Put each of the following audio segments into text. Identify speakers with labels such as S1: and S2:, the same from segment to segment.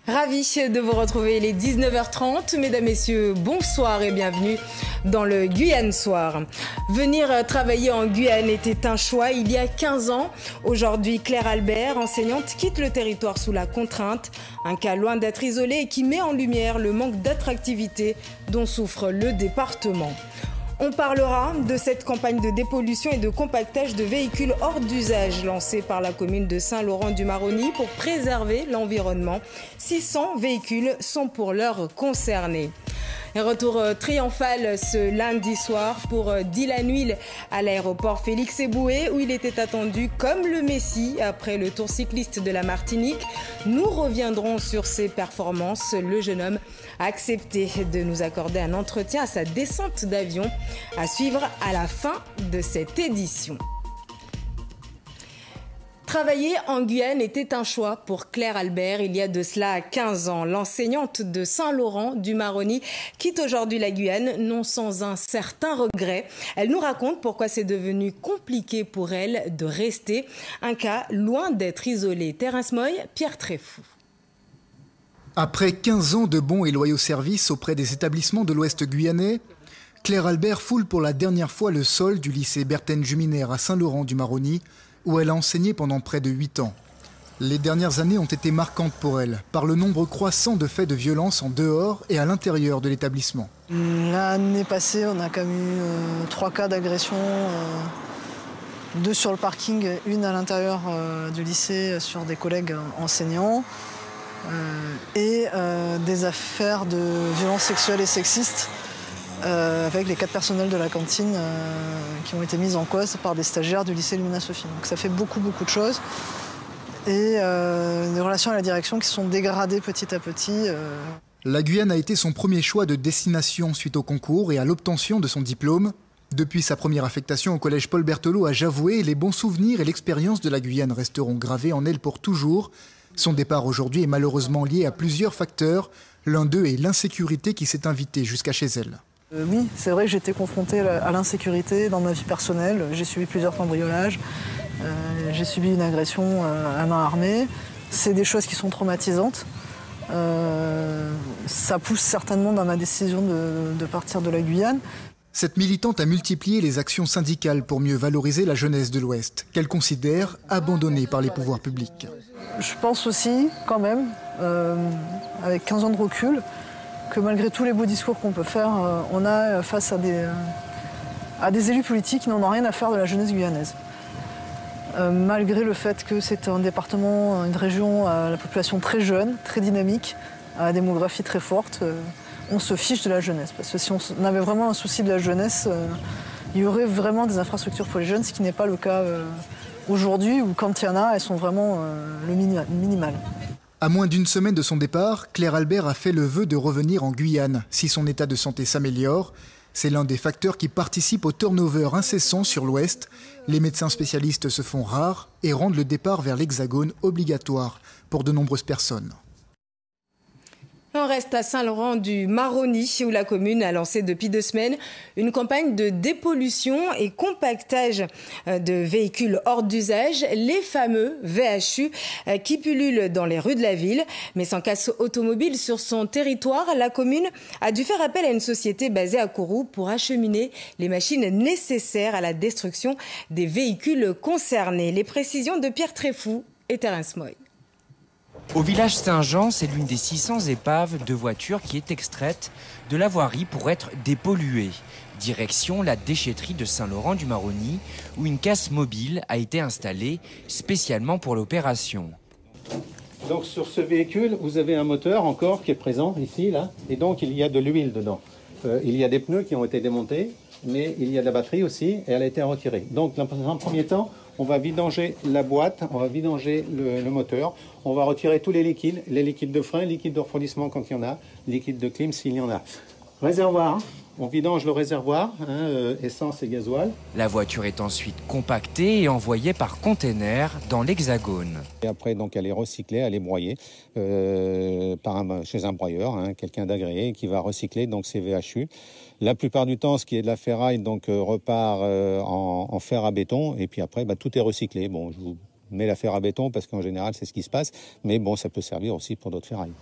S1: Ravi de vous retrouver, il est 19h30. Mesdames, Messieurs, bonsoir et bienvenue dans le Guyane Soir. Venir travailler en Guyane était un choix il y a 15 ans. Aujourd'hui, Claire Albert, enseignante, quitte le territoire sous la contrainte. Un cas loin d'être isolé et qui met en lumière le manque d'attractivité dont souffre le département. On parlera de cette campagne de dépollution et de compactage de véhicules hors d'usage lancée par la commune de Saint-Laurent-du-Maroni pour préserver l'environnement. 600 véhicules sont pour l'heure concernés. Un retour triomphal ce lundi soir pour Dylan Huil à l'aéroport Félix Éboué où il était attendu comme le Messie après le Tour cycliste de la Martinique. Nous reviendrons sur ses performances. Le jeune homme a accepté de nous accorder un entretien à sa descente d'avion à suivre à la fin de cette édition. Travailler en Guyane était un choix pour Claire Albert il y a de cela 15 ans. L'enseignante de Saint-Laurent-du-Maroni quitte aujourd'hui la Guyane, non sans un certain regret. Elle nous raconte pourquoi c'est devenu compliqué pour elle de rester. Un cas loin d'être isolé. Terence Moy, Pierre Tréfou.
S2: Après 15 ans de bons et loyaux services auprès des établissements de l'Ouest guyanais, Claire Albert foule pour la dernière fois le sol du lycée Berthène Juminaire à Saint-Laurent-du-Maroni, où elle a enseigné pendant près de 8 ans. Les dernières années ont été marquantes pour elle, par le nombre croissant de faits de violence en dehors et à l'intérieur de l'établissement.
S3: L'année passée, on a quand même eu 3 cas d'agression, 2 sur le parking, 1 à l'intérieur du lycée sur des collègues enseignants, et des affaires de violences sexuelles et sexistes avec les 4 personnels de la cantine qui ont été mises en cause par des stagiaires du lycée Lumina Sophie. Donc ça fait beaucoup de choses. Et des relations à la direction qui sont dégradées petit à petit.
S2: La Guyane a été son premier choix de destination suite au concours et à l'obtention de son diplôme. Depuis sa première affectation au collège Paul Berthelot à Javoué, les bons souvenirs et l'expérience de la Guyane resteront gravés en elle pour toujours. Son départ aujourd'hui est malheureusement lié à plusieurs facteurs. L'un d'eux est l'insécurité qui s'est invitée jusqu'à chez elle.
S3: Oui, c'est vrai que j'ai été confrontée à l'insécurité dans ma vie personnelle. J'ai subi plusieurs cambriolages, j'ai subi une agression à main armée. C'est des choses qui sont traumatisantes. Ça pousse certainement dans ma décision de partir de la Guyane.
S2: Cette militante a multiplié les actions syndicales pour mieux valoriser la jeunesse de l'Ouest, qu'elle considère abandonnée par les pouvoirs publics.
S3: Je pense aussi, quand même, avec 15 ans de recul, que malgré tous les beaux discours qu'on peut faire, on a face à des élus politiques qui n'en ont rien à faire de la jeunesse guyanaise. Malgré le fait que c'est un département, une région à la population très jeune, très dynamique, à la démographie très forte, on se fiche de la jeunesse. Parce que si on avait vraiment un souci de la jeunesse, il y aurait vraiment des infrastructures pour les jeunes, ce qui n'est pas le cas aujourd'hui, où quand il y en a, elles sont vraiment le minimal.
S2: À moins d'une semaine de son départ, Claire Albert a fait le vœu de revenir en Guyane si son état de santé s'améliore. C'est l'un des facteurs qui participent au turnover incessant sur l'Ouest. Les médecins spécialistes se font rares et rendent le départ vers l'Hexagone obligatoire pour de nombreuses personnes.
S1: On reste à Saint-Laurent-du-Maroni où la commune a lancé depuis 2 semaines une campagne de dépollution et compactage de véhicules hors d'usage, les fameux VHU qui pullulent dans les rues de la ville. Mais sans casse automobile sur son territoire, la commune a dû faire appel à une société basée à Kourou pour acheminer les machines nécessaires à la destruction des véhicules concernés. Les précisions de Pierre Tréfou et Terence Moy.
S4: Au village Saint-Jean, c'est l'une des 600 épaves de voitures qui est extraite de la voirie pour être dépolluée. Direction la déchetterie de Saint-Laurent-du-Maroni, où une casse mobile a été installée spécialement pour l'opération.
S5: Donc sur ce véhicule, vous avez un moteur encore qui est présent ici, là, et donc il y a de l'huile dedans. Il y a des pneus qui ont été démontés, mais il y a de la batterie aussi, et elle a été retirée. Donc dans un premier temps, on va vidanger la boîte, on va vidanger le moteur, on va retirer tous les liquides de frein, liquides de refroidissement quand il y en a, liquides de clim s'il y en a. Réservoir, on vidange le réservoir, essence et gasoil.
S4: La voiture est ensuite compactée et envoyée par container dans l'Hexagone.
S5: Et après, donc, elle est recyclée, elle est broyée chez un broyeur, quelqu'un d'agréé qui va recycler donc, ces VHU. La plupart du temps, ce qui est de la ferraille donc, repart en fer à béton et puis après, tout est recyclé. Bon, je vous met la fer à béton parce qu'en général c'est ce qui se passe, mais bon, ça peut servir aussi pour d'autres ferrailles.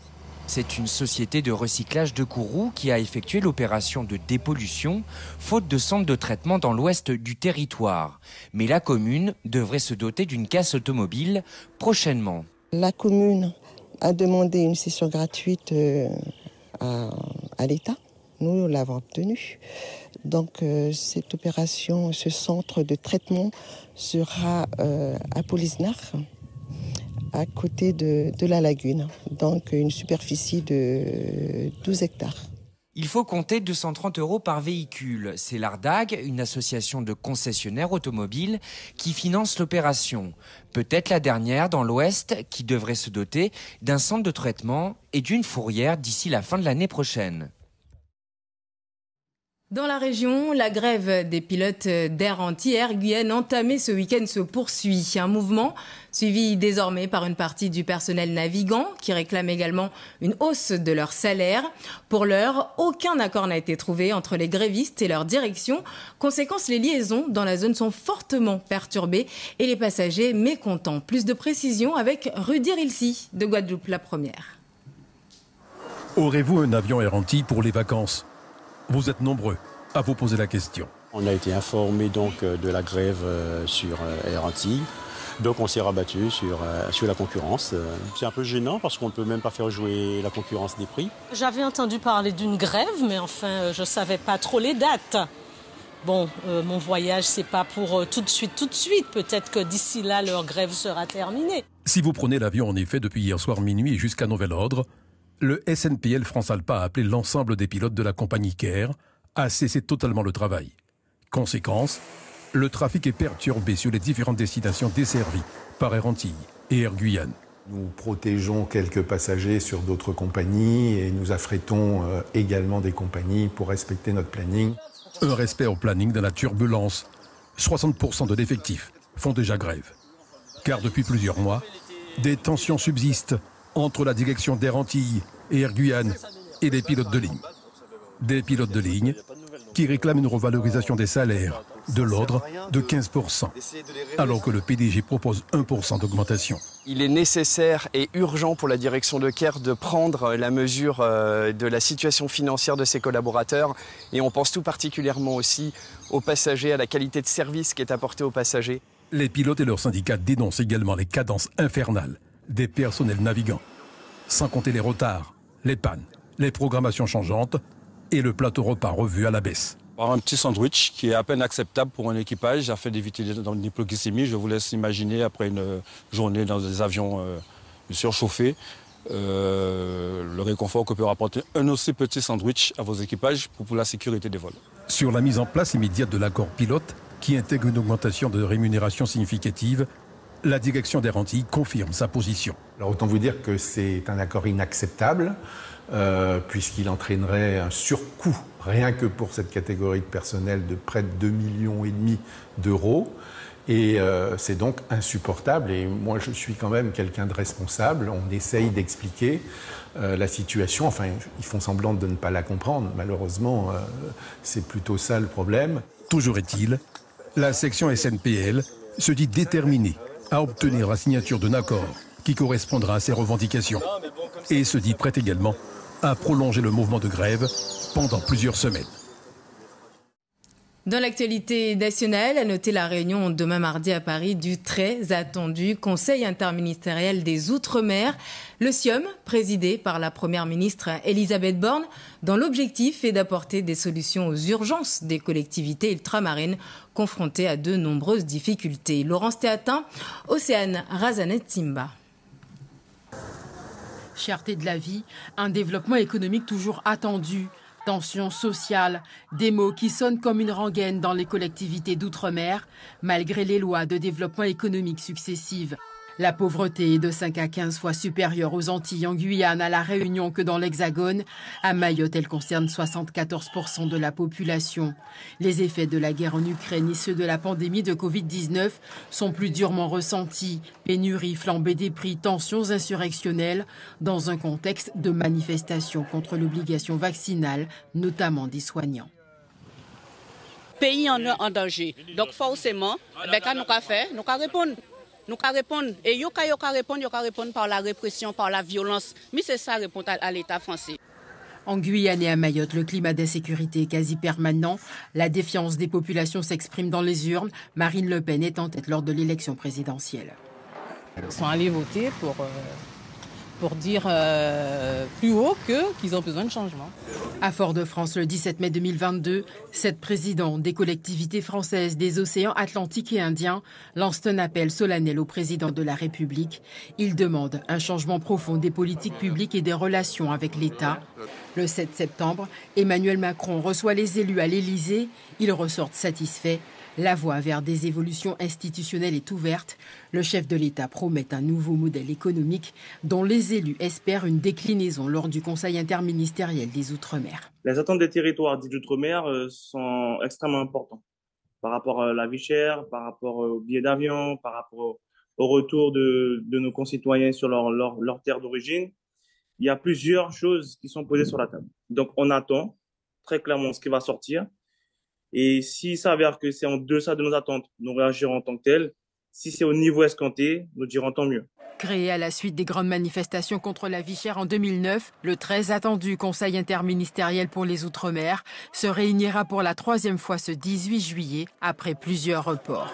S4: C'est une société de recyclage de Kourou qui a effectué l'opération de dépollution, faute de centre de traitement dans l'ouest du territoire. Mais la commune devrait se doter d'une casse automobile prochainement.
S6: La commune a demandé une session gratuite à l'État. Nous l'avons obtenue. Donc cette opération, ce centre de traitement sera à Polisnar, à côté de la lagune, donc une superficie de 12 hectares.
S4: Il faut compter 230 € par véhicule. C'est l'Ardag, une association de concessionnaires automobiles, qui finance l'opération. Peut-être la dernière dans l'Ouest, qui devrait se doter d'un centre de traitement et d'une fourrière d'ici la fin de l'année prochaine.
S1: Dans la région, la grève des pilotes d'Air Antilles Air Guyane entamée ce week-end se poursuit. Un mouvement suivi désormais par une partie du personnel navigant qui réclame également une hausse de leur salaire. Pour l'heure, aucun accord n'a été trouvé entre les grévistes et leur direction. Conséquence, les liaisons dans la zone sont fortement perturbées et les passagers mécontents. Plus de précisions avec Rudy Rilsi de Guadeloupe, la première.
S7: Aurez-vous un avion Air Antilles pour les vacances ? Vous êtes nombreux à vous poser la question.
S8: On a été informé donc de la grève sur Air Antilles. Donc on s'est rabattu sur la concurrence. C'est un peu gênant parce qu'on ne peut même pas faire jouer la concurrence des prix.
S9: J'avais entendu parler d'une grève, mais enfin je ne savais pas trop les dates. Bon, mon voyage, c'est pas pour tout de suite. Peut-être que d'ici là, leur grève sera terminée.
S7: Si vous prenez l'avion en effet depuis hier soir minuit jusqu'à nouvel ordre, le SNPL France Alpa a appelé l'ensemble des pilotes de la compagnie Cair à cesser totalement le travail. Conséquence, le trafic est perturbé sur les différentes destinations desservies par Air Antilles et Air Guyane.
S10: Nous protégeons quelques passagers sur d'autres compagnies et nous affrétons également des compagnies pour respecter notre planning.
S7: Un respect au planning dans la turbulence. 60% de l'effectif font déjà grève. Car depuis plusieurs mois, des tensions subsistent entre la direction d'Air Antilles et Air Guyane et les pilotes de ligne. Des pilotes de ligne qui réclament une revalorisation des salaires de l'ordre de 15%, alors que le PDG propose 1% d'augmentation.
S11: Il est nécessaire et urgent pour la direction de Cair de prendre la mesure de la situation financière de ses collaborateurs et on pense tout particulièrement aussi aux passagers, à la qualité de service qui est apportée aux passagers.
S7: Les pilotes et leurs syndicats dénoncent également les cadences infernales des personnels navigants, sans compter les retards, les pannes, les programmations changeantes et le plateau repas revu à la baisse.
S12: Un petit sandwich qui est à peine acceptable pour un équipage afin d'éviter une hypoglycémie. Je vous laisse imaginer après une journée dans des avions surchauffés, le réconfort que peut rapporter un aussi petit sandwich à vos équipages pour la sécurité des vols.
S7: Sur la mise en place immédiate de l'accord pilote qui intègre une augmentation de rémunération significative, la direction d'Air Antilles confirme sa position.
S10: Alors autant vous dire que c'est un accord inacceptable puisqu'il entraînerait un surcoût rien que pour cette catégorie de personnel de près de 2,5 millions d'euros. Et c'est donc insupportable. Et moi, je suis quand même quelqu'un de responsable. On essaye d'expliquer la situation. Enfin, ils font semblant de ne pas la comprendre. Malheureusement, c'est plutôt ça le problème.
S7: Toujours est-il, la section SNPL se dit déterminée à obtenir la signature d'un accord qui correspondra à ses revendications. Et se dit prête également à prolonger le mouvement de grève pendant plusieurs semaines.
S1: Dans l'actualité nationale, à noter la réunion demain mardi à Paris du très attendu Conseil interministériel des Outre-mer, le CIOM, présidé par la Première ministre Elisabeth Borne, dont l'objectif est d'apporter des solutions aux urgences des collectivités ultramarines confrontées à de nombreuses difficultés. Laurence Théatin, Océane Razanet-Timba.
S13: Cherté de la vie, un développement économique toujours attendu. Tension sociale, des mots qui sonnent comme une rengaine dans les collectivités d'outre-mer, malgré les lois de développement économique successives. La pauvreté est de 5 à 15 fois supérieure aux Antilles, en Guyane, à La Réunion que dans l'Hexagone. À Mayotte, elle concerne 74% de la population. Les effets de la guerre en Ukraine et ceux de la pandémie de Covid-19 sont plus durement ressentis. Pénurie, flambée des prix, tensions insurrectionnelles, dans un contexte de manifestations contre l'obligation vaccinale, notamment des soignants.
S14: Pays en danger. Donc forcément, quand nous avons fait, nous avons répondu. Nous allons répondre, et nous allons répondre par la répression, par la violence. Mais c'est ça répondre à l'État français.
S13: En Guyane et à Mayotte, le climat d'insécurité est quasi permanent. La défiance des populations s'exprime dans les urnes. Marine Le Pen est en tête lors de l'élection présidentielle.
S15: Ils sont allés voter pour dire plus haut qu'ils ont besoin de changement.
S13: À Fort-de-France, le 17 mai 2022, 7 présidents des collectivités françaises des océans Atlantique et Indien lancent un appel solennel au président de la République. Ils demandent un changement profond des politiques publiques et des relations avec l'État. Le 7 septembre, Emmanuel Macron reçoit les élus à l'Élysée. Ils ressortent satisfaits. La voie vers des évolutions institutionnelles est ouverte. Le chef de l'État promet un nouveau modèle économique dont les élus espèrent une déclinaison lors du Conseil interministériel des Outre-mer.
S16: Les attentes des territoires dits d'Outre-mer sont extrêmement importantes par rapport à la vie chère, par rapport aux billets d'avion, par rapport au retour de nos concitoyens sur leur terre d'origine. Il y a plusieurs choses qui sont posées sur la table. Donc on attend très clairement ce qui va sortir. Et s'il s'avère que c'est en deçà de nos attentes, nous réagirons en tant que tels. Si c'est au niveau escompté, nous dirons tant mieux.
S13: Créé à la suite des grandes manifestations contre la vie chère en 2009, le très attendu Conseil interministériel pour les Outre-mer se réunira pour la 3e fois ce 18 juillet, après plusieurs reports.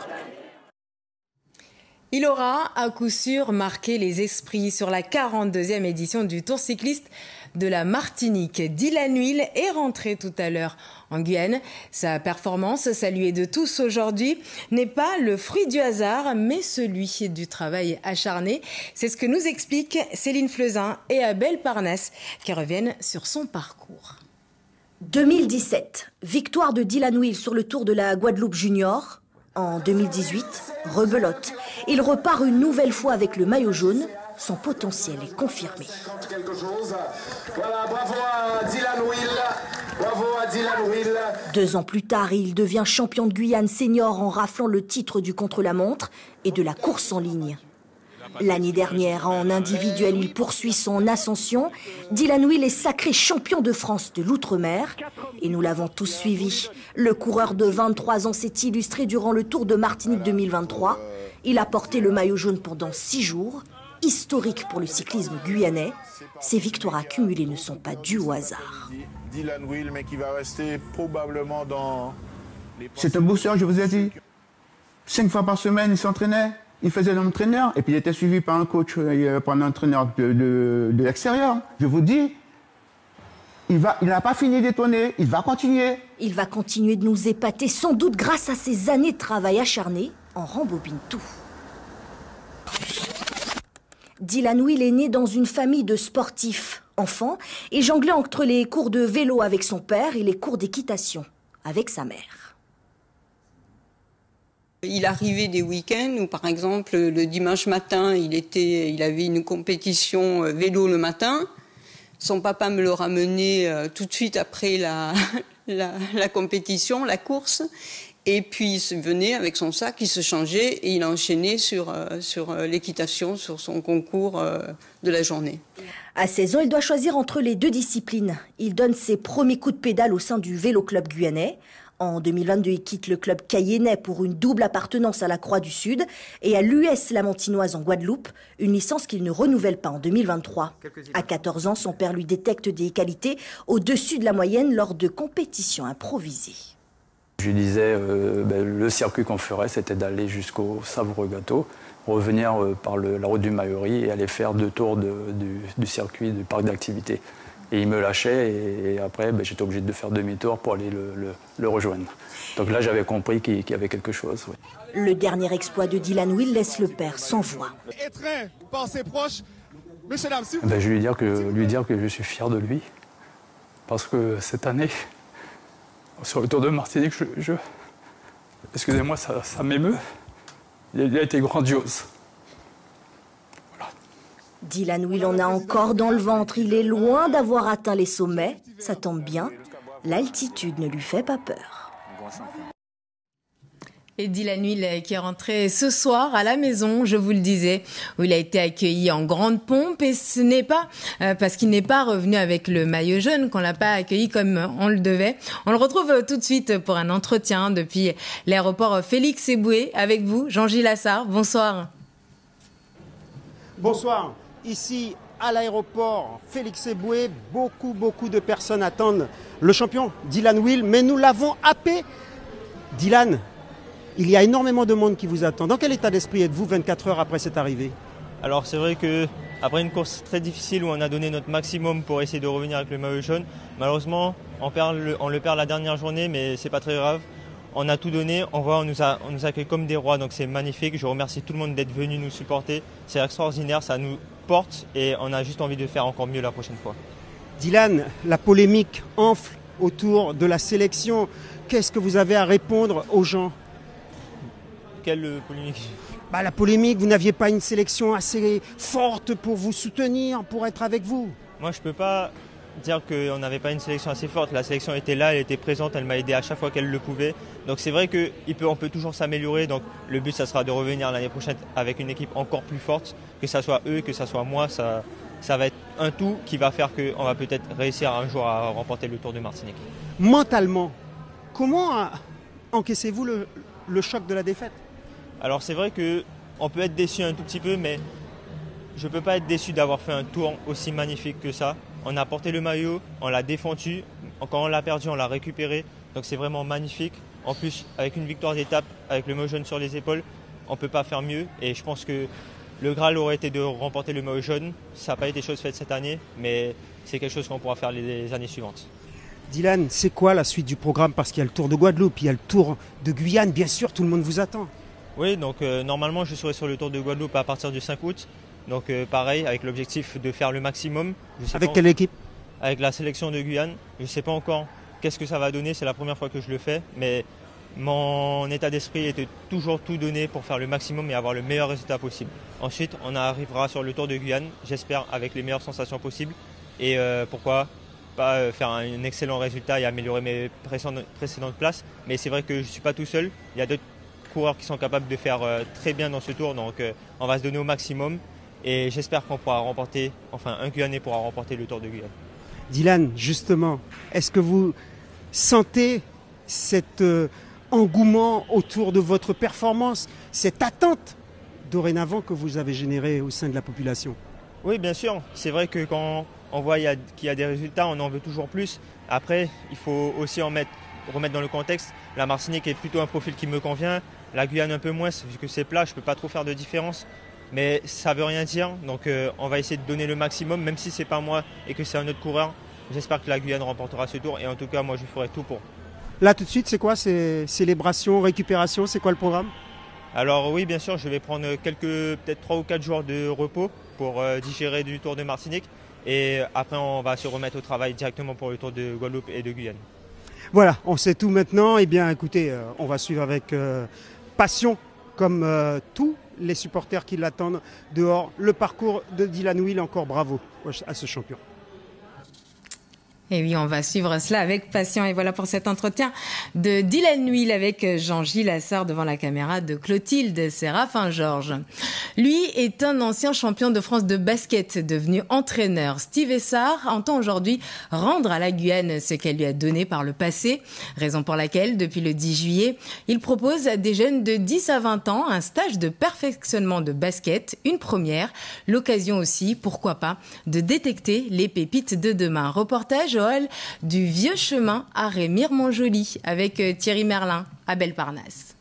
S1: Il aura à coup sûr marqué les esprits sur la 42e édition du Tour cycliste de la Martinique. Dylan Huil est rentré tout à l'heure en Guyane. Sa performance, saluée de tous aujourd'hui, n'est pas le fruit du hasard, mais celui du travail acharné. C'est ce que nous expliquent Céline Fleuzin et Abel Parnasse, qui reviennent sur son parcours.
S17: 2017, victoire de Dylan Huil sur le Tour de la Guadeloupe Junior. En 2018, rebelote. Il repart une nouvelle fois avec le maillot jaune. Son potentiel est confirmé.
S18: Voilà, bravo à Dylan Huil. Bravo à Dylan Huil.
S17: 2 ans plus tard, il devient champion de Guyane senior en raflant le titre du contre-la-montre et de la course en ligne. L'année dernière, en individuel, il poursuit son ascension. Dylan Huil est sacré champion de France de l'Outre-mer. Et nous l'avons tous suivi. Le coureur de 23 ans s'est illustré durant le Tour de Martinique 2023. Il a porté le maillot jaune pendant 6 jours. Historique pour le cyclisme guyanais. Ces victoires accumulées ne sont pas dues au hasard.
S18: Dylan Huil, mais qui va rester probablement dans...
S19: C'est un bosseur, je vous ai dit. 5 fois par semaine, il s'entraînait. Il faisait l'entraîneur et puis il était suivi par un coach, par un entraîneur de l'extérieur. Je vous dis, il n'a pas fini d'étonner, il va continuer.
S17: Il va continuer de nous épater, sans doute grâce à ses années de travail acharné. On rembobine tout. Dylan Huil est né dans une famille de sportifs, enfant, et jonglait entre les cours de vélo avec son père et les cours d'équitation avec sa mère.
S20: Il arrivait des week-ends où, par exemple, le dimanche matin, il avait une compétition vélo le matin. Son papa me le ramenait tout de suite après la compétition, la course. Et puis il venait avec son sac, il se changeait et il enchaînait sur l'équitation, sur son concours de la journée.
S17: À 16 ans, il doit choisir entre les 2 disciplines. Il donne ses premiers coups de pédale au sein du Vélo Club guyanais. En 2022, il quitte le club cayennais pour une double appartenance à la Croix-du-Sud et à l'US Lamantinoise en Guadeloupe, une licence qu'il ne renouvelle pas en 2023. À 14 ans, son père lui détecte des qualités au-dessus de la moyenne lors de compétitions improvisées.
S21: Je lui disais, le circuit qu'on ferait, c'était d'aller jusqu'au Savoureux Gâteau, revenir par la route du Maori et aller faire 2 tours du circuit du parc d'activité. Et il me lâchait et après, j'étais obligé de faire demi-tour pour aller le rejoindre. Donc là, j'avais compris qu'il y avait quelque chose. Oui.
S17: Le dernier exploit de Dylan Huil laisse le père sans voix.
S18: Étreint par ses proches. Messieurs, dames,
S21: Je vais lui dire que je suis fier de lui. Parce que cette année, sur le Tour de Martinique, excusez-moi, ça m'émeut. Il a été grandiose.
S17: Dylan Huil en a encore dans le ventre. Il est loin d'avoir atteint les sommets. Ça tombe bien, l'altitude ne lui fait pas peur.
S1: Et Dylan Huil qui est rentré ce soir à la maison, je vous le disais, où il a été accueilli en grande pompe. Et ce n'est pas parce qu'il n'est pas revenu avec le maillot jaune qu'on l'a pas accueilli comme on le devait. On le retrouve tout de suite pour un entretien depuis l'aéroport Félix Éboué avec vous, Jean-Gilles Assard. Bonsoir.
S3: Bonsoir. Ici, à l'aéroport Félix Éboué, beaucoup de personnes attendent le champion Dylan Will, mais nous l'avons happé. Dylan, il y a énormément de monde qui vous attend. Dans quel état d'esprit êtes-vous 24 heures après cette arrivée?
S22: Alors c'est vrai qu'après une course très difficile où on a donné notre maximum pour essayer de revenir avec le maillot jaune, malheureusement on le perd la dernière journée, mais c'est pas très grave. On a tout donné, on nous accueille comme des rois, donc c'est magnifique. Je remercie tout le monde d'être venu nous supporter. C'est extraordinaire, ça nous porte et on a juste envie de faire encore mieux la prochaine fois.
S3: Dylan, la polémique enfle autour de la sélection. Qu'est-ce que vous avez à répondre aux gens?
S22: Quelle polémique?
S3: La polémique, vous n'aviez pas une sélection assez forte pour vous soutenir, pour être avec vous.
S22: Moi, je ne peux pas dire qu'on n'avait pas une sélection assez forte. La sélection était là, elle était présente, elle m'a aidé à chaque fois qu'elle le pouvait. Donc c'est vrai qu'on peut toujours s'améliorer. Donc le but, ça sera de revenir l'année prochaine avec une équipe encore plus forte. Que ça soit eux, que ça soit moi, ça va être un tout qui va faire qu'on va peut-être réussir un jour à remporter le Tour de Martinique.
S3: Mentalement, comment encaissez-vous le choc de la défaite?
S22: Alors c'est vrai qu'on peut être déçu un tout petit peu, mais je ne peux pas être déçu d'avoir fait un tour aussi magnifique que ça. On a porté le maillot, on l'a défendu, quand on l'a perdu, on l'a récupéré. Donc c'est vraiment magnifique. En plus, avec une victoire d'étape, avec le maillot jaune sur les épaules, on ne peut pas faire mieux. Et je pense que le Graal aurait été de remporter le maillot jaune. Ça n'a pas été chose faite cette année, mais c'est quelque chose qu'on pourra faire les années suivantes.
S3: Dylan, c'est quoi la suite du programme? Parce qu'il y a le Tour de Guadeloupe, il y a le Tour de Guyane, bien sûr, tout le monde vous attend.
S22: Oui, donc normalement je serai sur le Tour de Guadeloupe à partir du 5 août. Donc pareil, avec l'objectif de faire le maximum.
S3: Avec quelle équipe?
S22: Avec la sélection de Guyane. Je ne sais pas encore qu'est-ce que ça va donner, c'est la première fois que je le fais. Mais mon état d'esprit était toujours tout donné pour faire le maximum et avoir le meilleur résultat possible. Ensuite, on arrivera sur le Tour de Guyane, j'espère avec les meilleures sensations possibles. Et pourquoi pas faire un excellent résultat et améliorer mes précédentes places. Mais c'est vrai que je ne suis pas tout seul. Il y a d'autres coureurs qui sont capables de faire très bien dans ce tour. Donc on va se donner au maximum. Et j'espère qu'on pourra remporter, un Guyanais pourra remporter le Tour de Guyane.
S3: Dylan, justement, est-ce que vous sentez cet engouement autour de votre performance, cette attente dorénavant que vous avez générée au sein de la population?
S22: Oui, bien sûr. C'est vrai que quand on voit qu'il y a des résultats, on en veut toujours plus. Après, il faut aussi remettre dans le contexte. La Martinique est plutôt un profil qui me convient. La Guyane un peu moins, vu que c'est plat, je ne peux pas trop faire de différence. Mais ça ne veut rien dire, donc on va essayer de donner le maximum, même si ce n'est pas moi et que c'est un autre coureur. J'espère que la Guyane remportera ce tour et en tout cas, moi je ferai tout pour.
S3: Là tout de suite, c'est quoi? C'est célébration, récupération, c'est quoi le programme?
S22: Alors oui, bien sûr, je vais prendre peut-être 3 ou 4 jours de repos pour digérer du Tour de Martinique. Et après, on va se remettre au travail directement pour le Tour de Guadeloupe et de Guyane.
S3: Voilà, on sait tout maintenant. Eh bien écoutez, on va suivre avec passion, comme tous les supporters qui l'attendent dehors, le parcours de Dylan Will. Encore bravo à ce champion.
S1: Et oui, on va suivre cela avec passion. Et voilà pour cet entretien de Dylan Will avec Jean-Gilles Assard devant la caméra de Clotilde Séraphin-Georges. Lui est un ancien champion de France de basket, devenu entraîneur. Steve Essard entend aujourd'hui rendre à la Guyane ce qu'elle lui a donné par le passé. Raison pour laquelle, depuis le 10 juillet, il propose à des jeunes de 10 à 20 ans un stage de perfectionnement de basket, une première. L'occasion aussi, pourquoi pas, de détecter les pépites de demain. Reportage du Vieux Chemin à Rémire-Montjoly avec Thierry Merlin à Belleparnasse.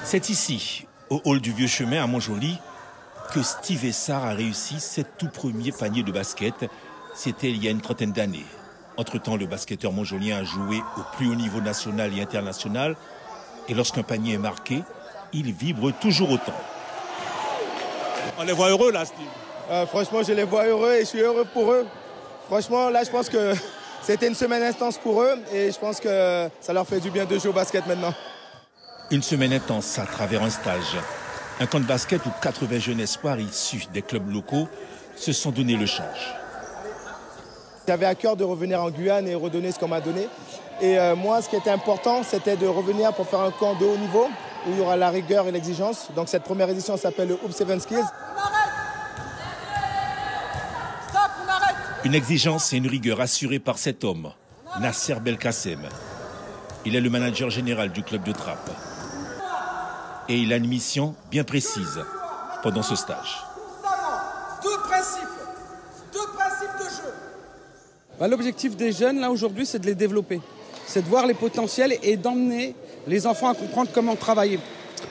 S23: C'est ici, au hall du Vieux Chemin à Montjoly, que Steve Essard a réussi ses tout premiers paniers de basket. C'était il y a une trentaine d'années. Entre-temps, le basketteur montjolien a joué au plus haut niveau national et international. Et lorsqu'un panier est marqué, il vibre toujours autant.
S24: On les voit heureux là, Steve.
S25: Franchement, je les vois heureux et je suis heureux pour eux. Franchement, là, je pense que c'était une semaine intense pour eux et je pense que ça leur fait du bien de jouer au basket maintenant.
S23: Une semaine intense à travers un stage. Un camp de basket où 80 jeunes espoirs issus des clubs locaux se sont donné le change.
S25: J'avais à cœur de revenir en Guyane et redonner ce qu'on m'a donné. Et moi, ce qui était important, c'était de revenir pour faire un camp de haut niveau où il y aura la rigueur et l'exigence. Donc cette première édition s'appelle le Hoop 7 Skills.
S23: Une exigence et une rigueur assurée par cet homme, Nasser Belkacem. Il est le manager général du club de Trappes. Et il a une mission bien précise, pendant ce stage.
S2: Deux principes de jeu. L'objectif des jeunes, là, aujourd'hui, c'est de les développer. C'est de voir les potentiels et d'emmener les enfants à comprendre comment travailler.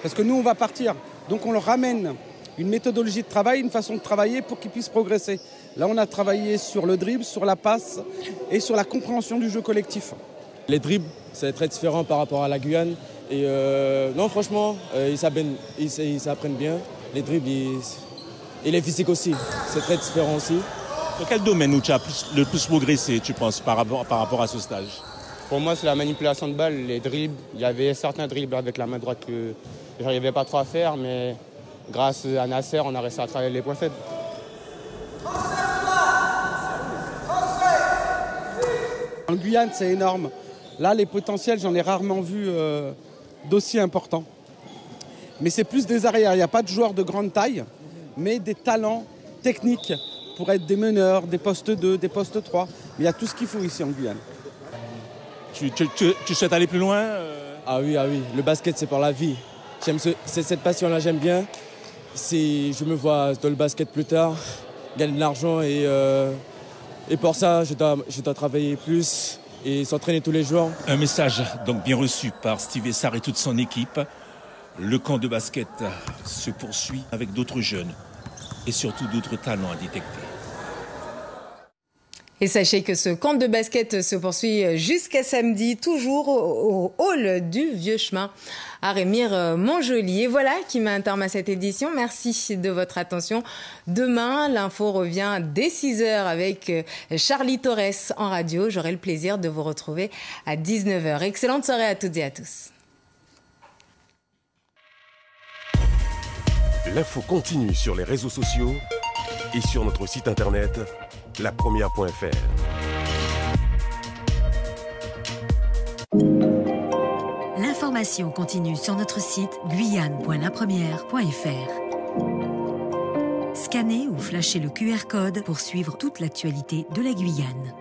S2: Parce que nous, on va partir. Donc, on leur ramène une méthodologie de travail, une façon de travailler pour qu'ils puissent progresser. Là, on a travaillé sur le dribble, sur la passe et sur la compréhension du jeu collectif.
S4: Les dribbles, c'est très différent par rapport à la Guyane. Et non, franchement, ils s'apprennent bien. Les dribbles, et les physiques aussi, c'est très différent aussi.
S23: Dans quel domaine où tu as le plus progressé, tu penses, par rapport à ce stage?
S5: Pour moi, c'est la manipulation de balle, les dribbles. Il y avait certains dribbles avec la main droite que je n'arrivais pas trop à faire, mais grâce à Nasser, on a réussi à travailler les points faibles.
S2: En Guyane, c'est énorme. Là, les potentiels, j'en ai rarement vu d'aussi importants. Mais c'est plus des arrières. Il n'y a pas de joueurs de grande taille, mais des talents techniques pour être des meneurs, des postes 2, des postes 3. Mais il y a tout ce qu'il faut ici en Guyane.
S23: Tu souhaites aller plus loin
S4: Ah oui, le basket, c'est pour la vie. Cette passion-là, j'aime bien. Je me vois dans le basket plus tard, gagner de l'argent et pour ça, je dois travailler plus et s'entraîner tous les jours.
S23: Un message donc bien reçu par Steve Essar et toute son équipe. Le camp de basket se poursuit avec d'autres jeunes et surtout d'autres talents à détecter.
S1: Et sachez que ce camp de basket se poursuit jusqu'à samedi, toujours au hall du Vieux Chemin à Remire-Montjoly. Et voilà qui met un terme à cette édition. Merci de votre attention. Demain, l'info revient dès 6h avec Charlie Torres en radio. J'aurai le plaisir de vous retrouver à 19h. Excellente soirée à toutes et à tous.
S6: L'info continue sur les réseaux sociaux et sur notre site internet lapremière.fr.
S8: L'information continue sur notre site guyane.lapremière.fr. Scannez ou flashez le QR code pour suivre toute l'actualité de la Guyane.